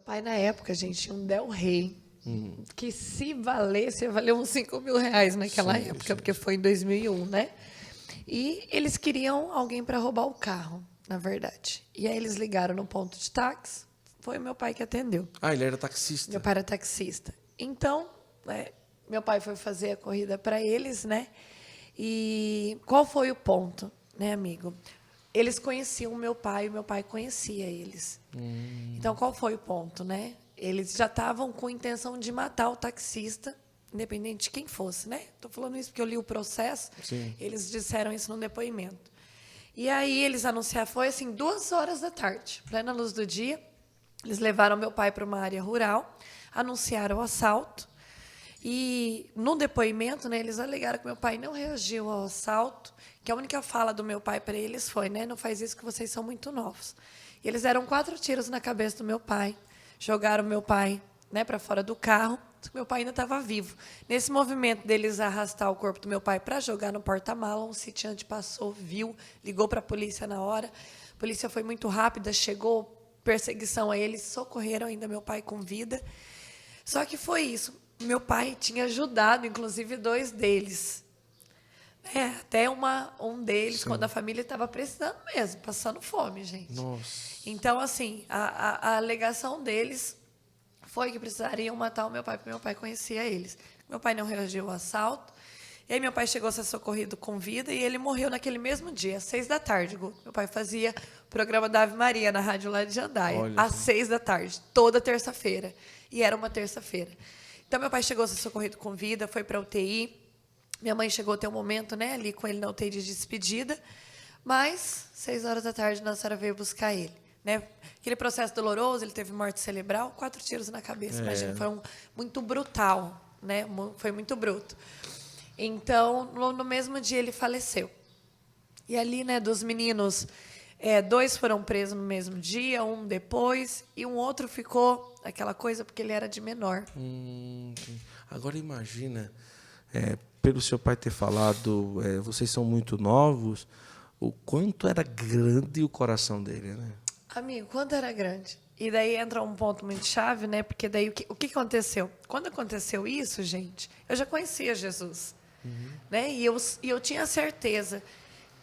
pai, na época, gente, tinha um Del Rey, que se valesse, valeu uns R$ 5.000 naquela época, porque foi em 2001, né? E eles queriam alguém para roubar o carro, na verdade. E aí eles ligaram no ponto de táxi, foi o meu pai que atendeu. Ah, ele era taxista. Meu pai era taxista. Então, meu pai foi fazer a corrida para eles, né? E qual foi o ponto, né, amigo? Eles conheciam o meu pai conhecia eles. Então, qual foi o ponto, né? Eles já estavam com intenção de matar o taxista, independente de quem fosse, né? Estou falando isso porque eu li o processo. Sim. Eles disseram isso no depoimento. E aí eles anunciaram, foi assim, 2 horas da tarde, plena luz do dia. Eles levaram meu pai para uma área rural, anunciaram o assalto. E no depoimento, né, eles alegaram que meu pai não reagiu ao assalto, que a única fala do meu pai para eles foi, né, não faz isso que vocês são muito novos. E eles deram 4 tiros na cabeça do meu pai, jogaram meu pai, né, para fora do carro, meu pai ainda estava vivo. Nesse movimento deles arrastar o corpo do meu pai para jogar no porta-mala, um sitiante passou, viu, ligou para a polícia na hora. A polícia foi muito rápida, chegou, perseguição a eles, socorreram ainda meu pai com vida. Só que foi isso. Meu pai tinha ajudado, inclusive, 2 deles. Até um deles, Sim. quando a família estava precisando mesmo, passando fome, gente. Nossa. Então, assim, a alegação deles foi que precisariam matar o meu pai, porque meu pai conhecia eles. Meu pai não reagiu ao assalto. E aí meu pai chegou a ser socorrido com vida e ele morreu naquele mesmo dia, às 6 da tarde. Meu pai fazia o programa da Ave Maria na rádio lá de Jandaia, Olha às só. 6 da tarde, toda terça-feira. E era uma terça-feira. Então, meu pai chegou a ser socorrido com vida, foi para a UTI. Minha mãe chegou a ter um momento, né, ali com ele na UTI de despedida. Mas, 6 horas da tarde, Nossa Senhora veio buscar ele. Né? Aquele processo doloroso, ele teve morte cerebral, 4 tiros na cabeça. Imagina, foi muito brutal, né? Foi muito bruto. Então, no mesmo dia, ele faleceu. E ali, né, dos meninos, 2 foram presos no mesmo dia, um depois, e um outro ficou aquela coisa porque ele era de menor. Agora imagina, pelo seu pai ter falado, vocês são muito novos, o quanto era grande o coração dele, né? Amigo, quanto era grande? E daí entra um ponto muito chave, né? Porque daí o que aconteceu? Quando aconteceu isso, gente, eu já conhecia Jesus. Né? E eu tinha certeza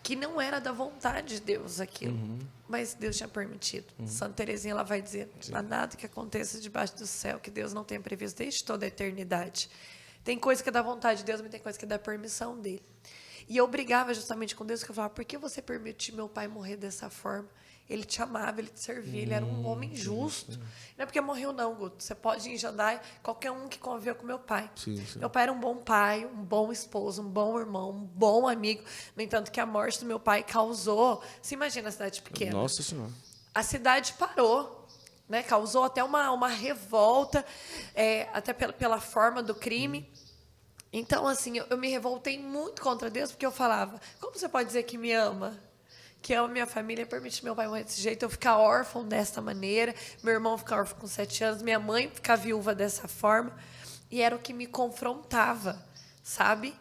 que não era da vontade de Deus aquilo, mas Deus tinha permitido. Santa Teresinha ela vai dizer, não há nada que aconteça debaixo do céu que Deus não tenha previsto desde toda a eternidade. Tem coisa que é da vontade de Deus, mas tem coisa que é da permissão dele. E eu brigava justamente com Deus, que eu falava, por que você permitiu meu pai morrer dessa forma? Ele te amava, ele te servia, ele era um homem justo. Não é porque morreu, não, Guto. Você pode ir em Jandai, qualquer um que conviveu com meu pai. Sim. Meu pai era um bom pai, um bom esposo, um bom irmão, um bom amigo. No entanto, que a morte do meu pai causou... Você imagina a cidade pequena. Nossa Senhora. A cidade parou. Né? Causou até uma revolta, até pela forma do crime. Então, assim, eu me revoltei muito contra Deus, porque eu falava, como você pode dizer que me ama? Que ama minha família, permite meu pai morrer desse jeito, eu ficar órfão dessa maneira, meu irmão ficar órfão com 7 anos, minha mãe ficar viúva dessa forma. E era o que me confrontava, sabe?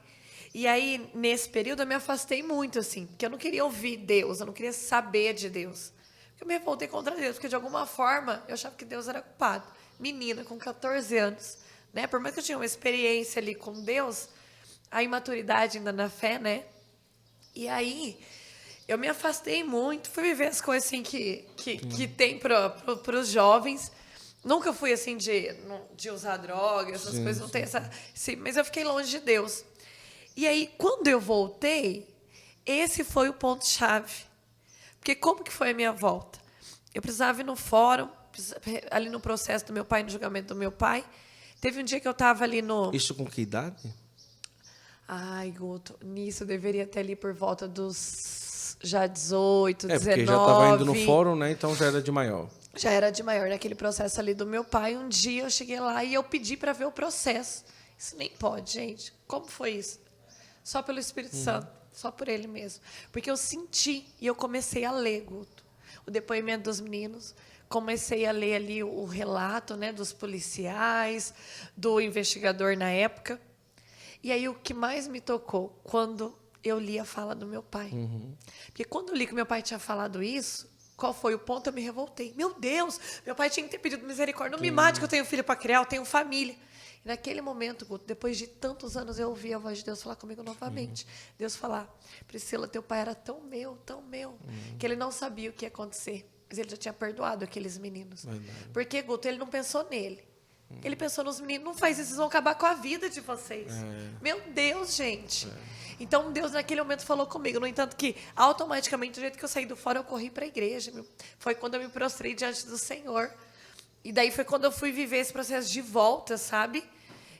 E aí, nesse período, eu me afastei muito, assim, porque eu não queria ouvir Deus, eu não queria saber de Deus. Porque eu me revoltei contra Deus, porque de alguma forma eu achava que Deus era culpado. Menina, com 14 anos, né? Por mais que eu tinha uma experiência ali com Deus, a imaturidade ainda na fé, né? E aí, eu me afastei muito, fui viver as coisas assim que tem para os jovens. Nunca fui assim de usar droga, essas coisas, não tem essa. Sim, mas eu fiquei longe de Deus. E aí, quando eu voltei, esse foi o ponto-chave. Porque como que foi a minha volta? Eu precisava ir no fórum, ali no processo do meu pai, no julgamento do meu pai. Teve um dia que eu estava ali no... Isso com que idade? Ai, Guto, nisso eu deveria ter ali por volta dos já 18, 19. Porque já estava indo no fórum, né? Então já era de maior. Já era de maior, naquele processo ali do meu pai. Um dia eu cheguei lá e eu pedi para ver o processo. Isso nem pode, gente. Como foi isso? Só pelo Espírito Santo, só por ele mesmo. Porque eu senti e eu comecei a ler, Guto, o depoimento dos meninos. Comecei a ler ali o relato, né, dos policiais, do investigador na época. E aí o que mais me tocou, quando eu li a fala do meu pai. Porque quando eu li que meu pai tinha falado isso, Qual foi o ponto? Eu me revoltei. Meu Deus, meu pai tinha que ter pedido misericórdia. Não me mate que eu tenho filho para criar, eu tenho família. E naquele momento, Guto, depois de tantos anos, eu ouvi a voz de Deus falar comigo novamente. Deus falar, Priscila, teu pai era tão meu, que ele não sabia o que ia acontecer. Mas ele já tinha perdoado aqueles meninos. Porque, Guto, ele não pensou nele. Ele pensou nos meninos, não faz isso, vocês vão acabar com a vida de vocês. Meu Deus, gente. Então, Deus naquele momento falou comigo. No entanto, que automaticamente, do jeito que eu saí do fora, eu corri para a igreja. Foi quando eu me prostrei diante do Senhor. E daí foi quando eu fui viver esse processo de volta, sabe?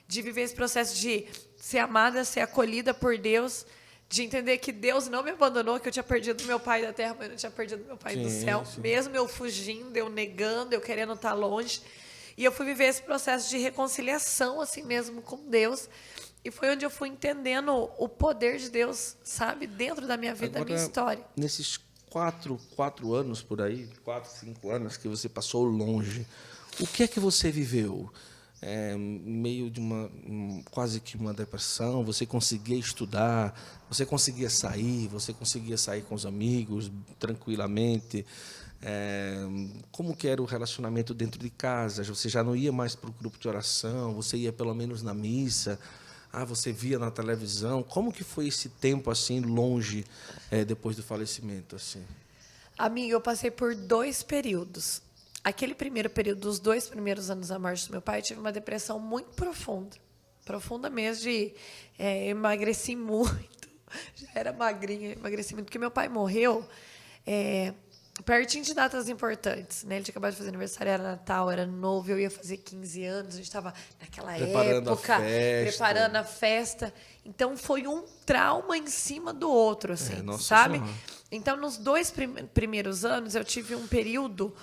De viver esse processo de ser amada, ser acolhida por Deus, de entender que Deus não me abandonou, que eu tinha perdido meu pai da terra, mas eu não tinha perdido meu pai do céu. Mesmo eu fugindo, eu negando, eu querendo estar longe. E eu fui viver esse processo de reconciliação, assim mesmo, com Deus. E foi onde eu fui entendendo o poder de Deus, sabe? Dentro da minha vida, da minha história. Nesses quatro anos por aí, 4, 5 anos que você passou longe, o que é que você viveu? Meio de quase que uma depressão, você conseguia estudar, você conseguia sair com os amigos tranquilamente. Como que era o relacionamento dentro de casa? Você já não ia mais para o grupo de oração, você ia pelo menos na missa, você via na televisão. Como que foi esse tempo assim longe depois do falecimento? Assim? Amigo, eu passei por 2 períodos. Aquele primeiro período, dos 2 primeiros anos da morte do meu pai, eu tive uma depressão muito profunda mesmo, emagreci muito, já era magrinha, emagreci muito, porque meu pai morreu pertinho de datas importantes, né? Ele tinha acabado de fazer aniversário, era Natal, era novo, eu ia fazer 15 anos, a gente estava naquela época, preparando a festa. Então, foi um trauma em cima do outro, assim, sabe? Senhora. Então, nos 2 primeiros anos, eu tive um período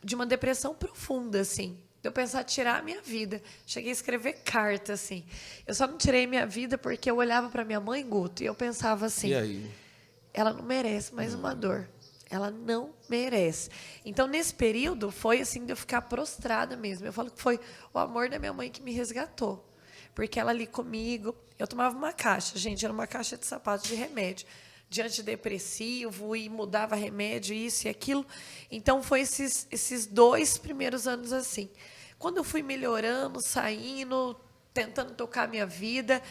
de uma depressão profunda, assim. De eu pensar tirar a minha vida. Cheguei a escrever carta, assim. Eu só não tirei minha vida porque eu olhava para minha mãe, Guto, e eu pensava assim, e aí? Ela não merece mais uma dor. Ela não merece. Então, nesse período, foi assim de eu ficar prostrada mesmo. Eu falo que foi o amor da minha mãe que me resgatou. Porque ela ali comigo, eu tomava uma caixa, gente, era uma caixa de sapatos de remédio, de antidepressivo, e mudava remédio, isso e aquilo. Então, foi esses 2 primeiros anos assim. Quando eu fui melhorando, saindo, tentando tocar a minha vida,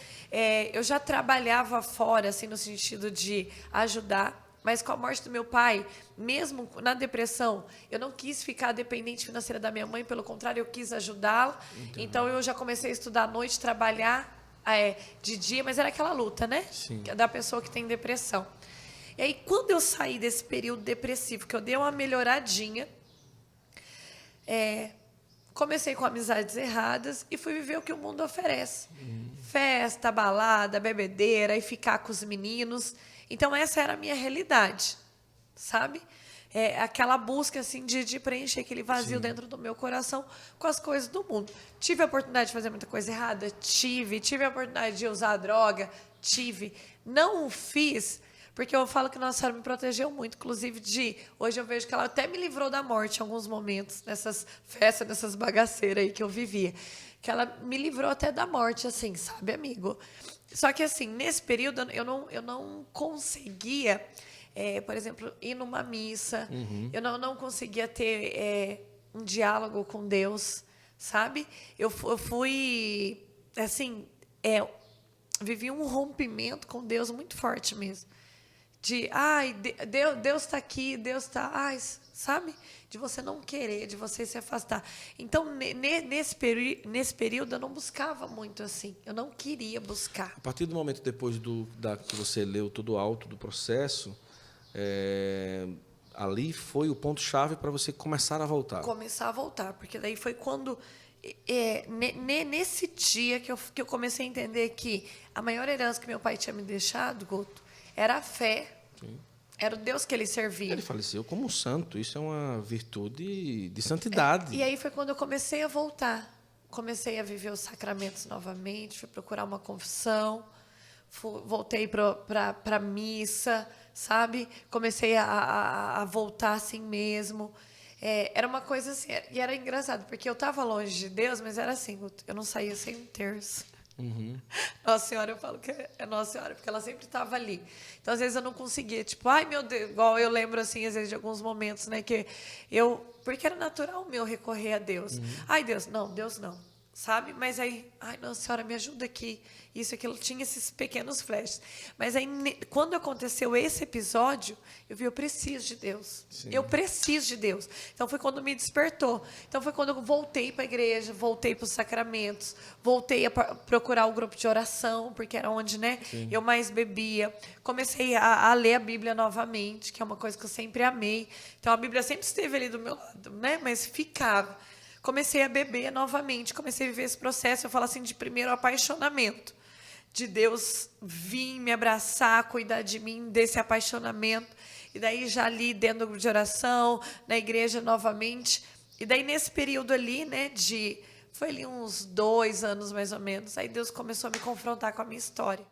eu já trabalhava fora, assim, no sentido de ajudar. Mas com a morte do meu pai, mesmo na depressão, eu não quis ficar dependente financeira da minha mãe, pelo contrário, eu quis ajudá-la. Então, eu já comecei a estudar à noite, trabalhar de dia, mas era aquela luta, né? Sim. Da pessoa que tem depressão. E aí, quando eu saí desse período depressivo, que eu dei uma melhoradinha, comecei com amizades erradas e fui viver o que o mundo oferece. Festa, balada, bebedeira, e ficar com os meninos. Então, essa era a minha realidade, sabe? Aquela busca assim, de preencher aquele vazio dentro do meu coração com as coisas do mundo. Tive a oportunidade de fazer muita coisa errada? Tive. Tive a oportunidade de usar droga? Tive. Não o fiz, porque eu falo que Nossa Senhora me protegeu muito. Inclusive, hoje eu vejo que ela até me livrou da morte em alguns momentos, nessas festas, nessas bagaceiras aí que eu vivia. Que ela me livrou até da morte, assim, sabe, amigo? Só que, assim, nesse período, eu não conseguia, por exemplo, ir numa missa. Eu não conseguia ter um diálogo com Deus, sabe? Eu fui, assim, vivi um rompimento com Deus muito forte mesmo. Deus está aqui, Deus está... sabe? De você não querer, de você se afastar. Então, nesse período, eu não buscava muito assim. Eu não queria buscar. A partir do momento depois que você leu todo o auto do processo, ali foi o ponto-chave para você começar a voltar. Começar a voltar, porque daí foi quando... nesse dia que eu comecei a entender que a maior herança que meu pai tinha me deixado, Guto, era a fé. Sim. Era o Deus que ele servia. Ele faleceu como um santo. Isso é uma virtude de santidade. E aí foi quando eu comecei a voltar. Comecei a viver os sacramentos novamente, fui procurar uma confissão, voltei para a missa, sabe? Comecei a voltar assim mesmo. Era uma coisa assim, e era engraçado, porque eu estava longe de Deus, mas era assim, eu não saía sem um terço. Nossa Senhora, eu falo que é Nossa Senhora, porque ela sempre estava ali. Então, às vezes, eu não conseguia, tipo, ai, meu Deus, igual eu lembro, assim, às vezes, de alguns momentos, né, que porque era natural meu recorrer a Deus. Ai, Deus não, sabe? Mas aí, ai, Nossa Senhora, me ajuda aqui, isso, aquilo, tinha esses pequenos flashes. Mas aí, quando aconteceu esse episódio, eu vi, eu preciso de Deus. Sim. Eu preciso de Deus. Então, foi quando me despertou. Então, foi quando eu voltei para a igreja, voltei para os sacramentos, voltei a procurar o grupo de oração, porque era onde, né, eu mais bebia. Comecei a ler a Bíblia novamente, que é uma coisa que eu sempre amei. Então, a Bíblia sempre esteve ali do meu lado, né, mas ficava. Comecei a beber novamente, comecei a viver esse processo, eu falo assim, de primeiro apaixonamento, de Deus vir me abraçar, cuidar de mim, desse apaixonamento, e daí já ali dentro do grupo de oração, na igreja novamente, e daí nesse período ali, né, foi ali uns 2 anos mais ou menos, aí Deus começou a me confrontar com a minha história.